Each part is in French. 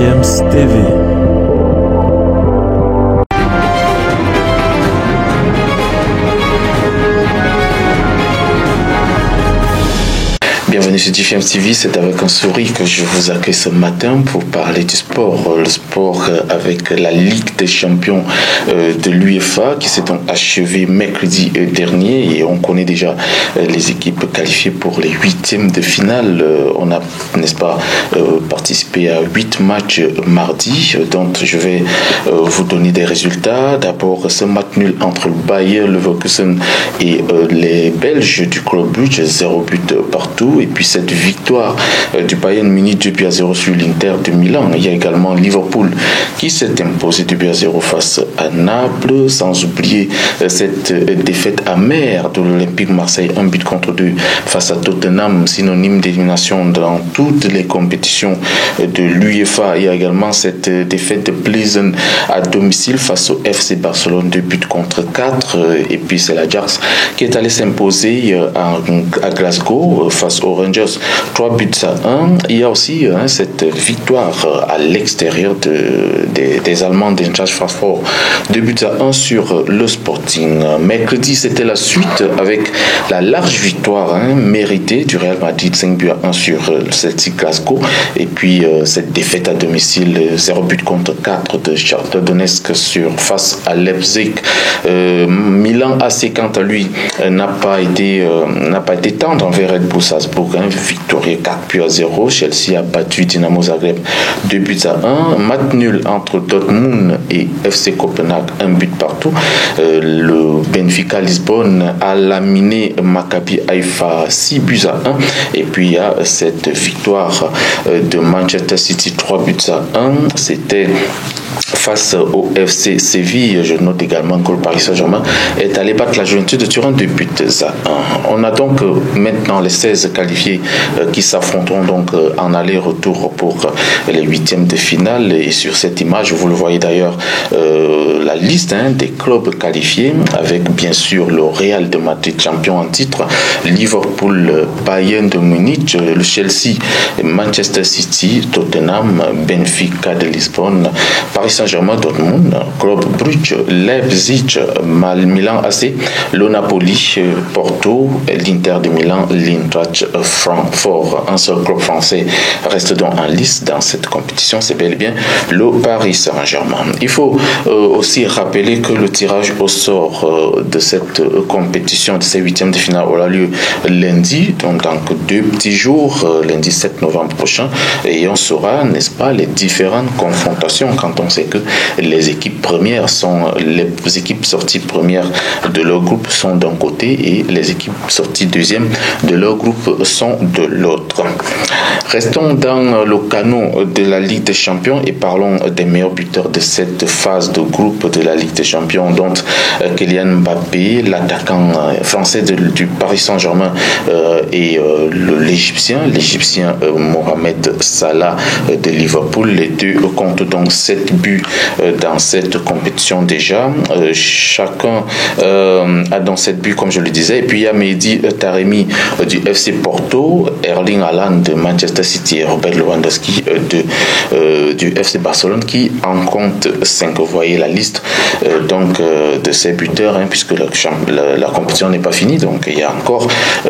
James TV. Bienvenue sur GFM TV, c'est avec un sourire que je vous accueille ce matin pour parler du sport. Le sport avec la Ligue des champions de l'UEFA qui s'est donc achevée mercredi dernier et on connaît déjà les équipes qualifiées pour les huitièmes de finale. On a, n'est-ce pas, participé à 8 matchs mardi, donc je vais vous donner des résultats. D'abord, ce match nul entre le Bayer Leverkusen et les Belges du Club Brugge, 0 but partout. Et puis cette victoire du Bayern Munich 2-0 sur l'Inter de Milan. Il y a également Liverpool qui s'est imposé 2-0 face à Naples, sans oublier cette défaite amère de l'Olympique Marseille, 1-2 face à Tottenham, synonyme d'élimination dans toutes les compétitions de l'UEFA. Il y a également cette défaite de Pleasant à domicile face au FC Barcelone, 2-4. Et puis c'est l'Ajax qui est allé s'imposer à Glasgow face aux Rangers, 3-1. Il y a aussi cette victoire à l'extérieur des Allemands d'Eintracht Francfort, 2-1 sur le Sporting. Mercredi, c'était la suite avec la large victoire méritée du Real Madrid, 5-1 sur Celtic Glasgow. Et puis cette défaite à domicile, 0-4 de Shakhtar Donetsk face à Leipzig. Milan AC, quant à lui, n'a pas été tendre envers Red Bull Salzbourg, victorieux 4-0. Chelsea a battu Dynamo Zagreb 2-1. Match nul entre Dortmund et FC Copenhague, 1 but partout. Le Benfica Lisbonne a laminé Maccabi Haïfa 6-1. Et puis il y a cette victoire de Manchester City 3-1. C'était face au FC Séville. Je note également que le Paris Saint-Germain est allé battre la Juventus de Turin 2-1. On a donc maintenant les 16 qualifiés qui s'affronteront donc en aller-retour pour les huitièmes de finale. Et sur cette image, vous le voyez d'ailleurs, la liste des clubs qualifiés avec bien sûr le Real de Madrid, champion en titre, Liverpool, Bayern de Munich, le Chelsea, Manchester City, Tottenham, Benfica de Lisbonne, Paris Saint-Germain, Dortmund, Club Brugge, Leipzig, Milan AC, le Napoli, Porto, l'Inter de Milan, l'Eintracht Francfort. Un seul club français reste donc en lice dans cette compétition, c'est bel et bien le Paris Saint-Germain. Il faut aussi rappeler que le tirage au sort de cette compétition, de ces huitièmes de finale, aura lieu lundi, donc dans 2 petits jours, lundi 7 novembre prochain, et on saura, n'est-ce pas, les différentes confrontations quand on sait que les équipes premières les équipes sorties premières de leur groupe sont d'un côté et les équipes sorties deuxième de leur groupe sont de l'autre. Restons dans le canot de la Ligue des Champions et parlons des meilleurs buteurs de cette phase de groupe de la Ligue des Champions, dont Kylian Mbappé, l'attaquant français du Paris Saint-Germain, et l'Égyptien Mohamed Salah de Liverpool. Les deux comptent donc 7 buts dans cette compétition déjà. Chacun a donc 7 buts, comme je le disais. Et puis il y a Mehdi Taremi du FC Porto, Erling Haaland de Manchester City et Robert Lewandowski du FC Barcelone qui en compte 5. Vous voyez la liste de ces buteurs, puisque la compétition n'est pas finie. Donc il y a encore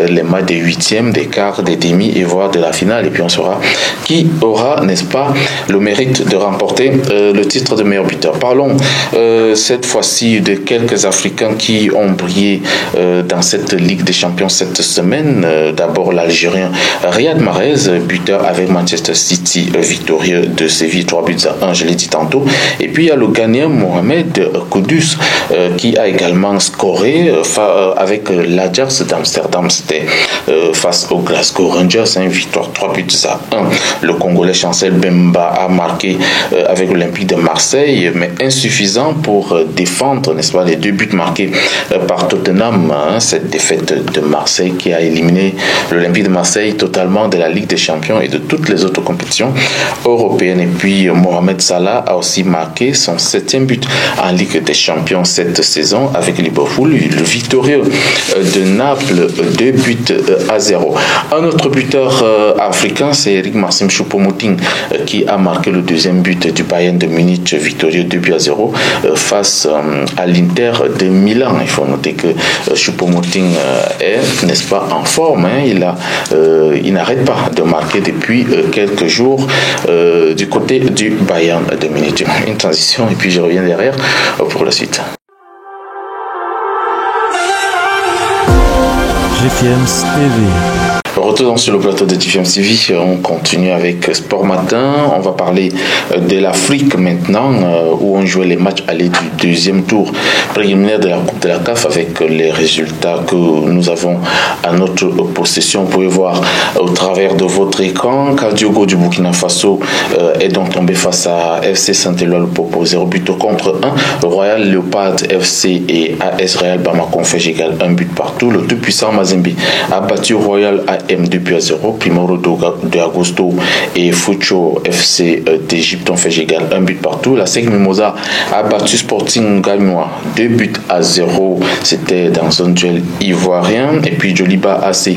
les matchs des huitièmes, des quarts, des demi et voire de la finale. Et puis on saura qui aura, n'est-ce pas, le mérite de remporter le titre de meilleur buteur. Parlons cette fois-ci de quelques Africains qui ont brillé dans cette Ligue des Champions cette semaine. D'abord l'Algérien Riyad Mahrez, buteur avec Manchester City, victorieux de Séville 3-1, je l'ai dit tantôt. Et puis il y a le Ghanéen Mohamed Kudus qui a également scoré avec l'Ajax d'Amsterdam. C'était face aux Glasgow Rangers, victoire 3-1. Le Congolais Chancel Bemba a marqué avec l'Olympique de Marseille, mais insuffisant pour défendre, n'est-ce pas, les 2 buts marqués par Tottenham. Cette défaite de Marseille qui a éliminé l'Olympique de Marseille totalement de la Ligue des Champions Champions et de toutes les autres compétitions européennes. Et puis Mohamed Salah a aussi marqué son 7e but en Ligue des Champions cette saison avec Liverpool, le victorieux de Naples, 2 buts à 0. Un autre buteur africain, c'est Eric Maxime Choupo-Moting qui a marqué le 2e but du Bayern de Munich, victorieux 2 buts à 0 face à l'Inter de Milan. Il faut noter que Choupo-Moting est, n'est-ce pas, en forme. Il n'arrête pas de marquer depuis quelques jours du côté du Bayern de Munich. Une transition et puis je reviens derrière pour la suite. GFM's TV. Retournons sur le plateau de GFM TV, on continue avec Sport Matin. On va parler de l'Afrique maintenant, où on jouait les matchs allés du 2e tour préliminaire de la Coupe de la CAF avec les résultats que nous avons à notre possession. Vous pouvez voir au travers de votre écran, Kadiogo du Burkina Faso est donc tombé face à FC Saint-Éloi le Popo, 0 but contre 1. Royal Leopard FC et AS Real Bamako ont fait égal 1 but partout. Le tout-puissant Mazembe a battu Royal AM 2 buts à 0. Primoro de Agosto et Fucho FC d'Égypte ont fait égal 1 but partout. La SEC Mimosa a battu Sporting Gagnois 2 buts à 0. C'était dans un duel ivoirien. Et puis Joliba AC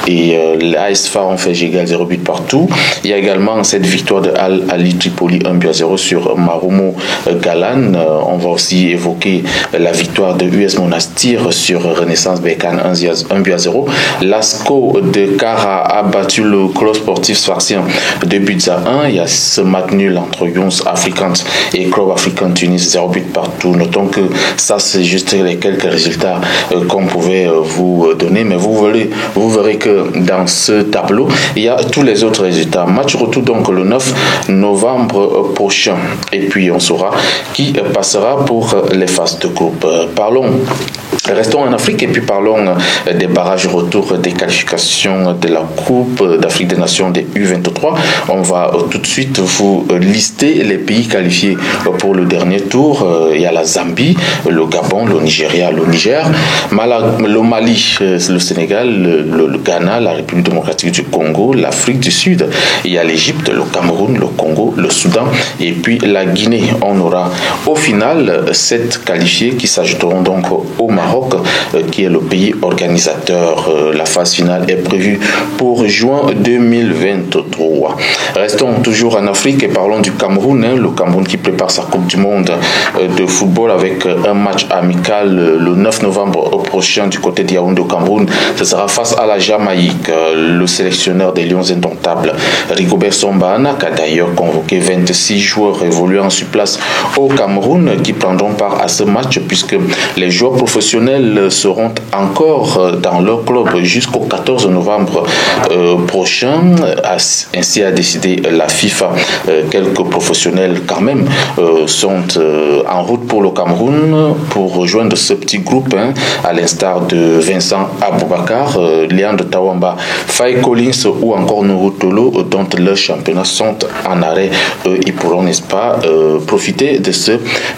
et l'AS FAR ont fait égal 0 but partout. Il y a également cette victoire de Al Ali Tripoli 1 but à 0 sur Marumo Galan. On va aussi évoquer la victoire de US Monastir sur Renaissance Berkane 1 but à 0. L'ASCO de Kara a battu le club sportif sfaxien 2 buts à 1. Il y a ce match nul entre Younes Africans et Club Africain Tunis, 0 but partout. Notons que ça, c'est juste les quelques résultats qu'on pouvait vous donner, mais vous verrez que dans ce tableau, il y a tous les autres résultats. Match retour donc le 9 novembre prochain. Et puis on saura qui passera pour les phases de groupe. Restons en Afrique et puis parlons des barrages retour des qualifications de la Coupe d'Afrique des Nations des U23. On va tout de suite vous lister les pays qualifiés pour le dernier tour. Il y a la Zambie, le Gabon, le Nigeria, le Niger, le Mali, le Sénégal, le Ghana, la République démocratique du Congo, l'Afrique du Sud. Il y a l'Égypte, le Cameroun, le Congo, le Soudan et puis la Guinée. On aura au final 7 qualifiés qui s'ajouteront donc au Maroc, qui est le pays organisateur. La phase finale est prévue pour juin 2023. Restons toujours en Afrique et parlons du Cameroun. Le Cameroun qui prépare sa Coupe du Monde de football avec un match amical le 9 novembre prochain du côté de Yaoundé au Cameroun. Ce sera face à la Jamaïque. Le sélectionneur des Lions indomptables, Rigobert Sambana, qui a d'ailleurs convoqué 26 joueurs évoluant sur place au Cameroun qui prendront part à ce match, puisque les joueurs professionnels seront encore dans leur club jusqu'au 14 novembre prochain. Ainsi a décidé la FIFA. Quelques professionnels quand même sont en route pour le Cameroun pour rejoindre ce petit groupe, à l'instar de Vincent Aboubakar, Leandre Tawamba, Faye Collins ou encore Nourou Tolo, dont leurs championnats sont en arrêt. Ils pourront, n'est-ce pas, profiter de ce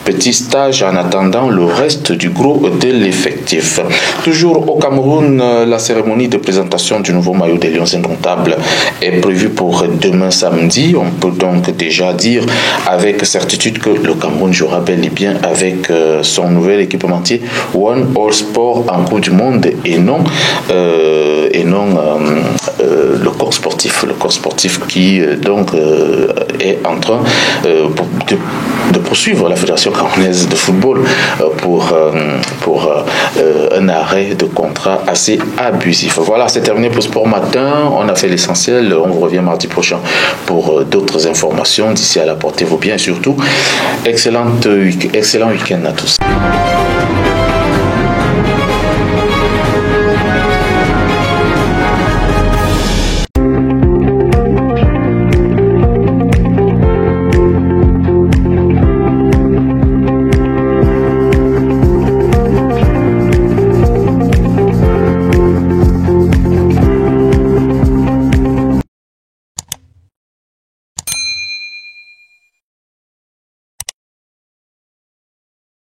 petit stage en attendant le reste du gros de l'effectif. Toujours au Cameroun, la cérémonie de présentation du nouveau maillot des Lions indomptables est prévue pour demain samedi. On peut donc déjà dire avec certitude que le Cameroun jouera bel et bien avec son nouvel équipementier One All Sport en Coupe du Monde et non le corps sportif qui donc est en train de poursuivre la Fédération camerounaise de football pour un arrêt de contrat assez abusif. Voilà, c'est terminé pour Sport Matin. On a fait l'essentiel. On vous revient mardi prochain pour d'autres informations. D'ici là, portez-vous bien et surtout, excellent week-end à tous.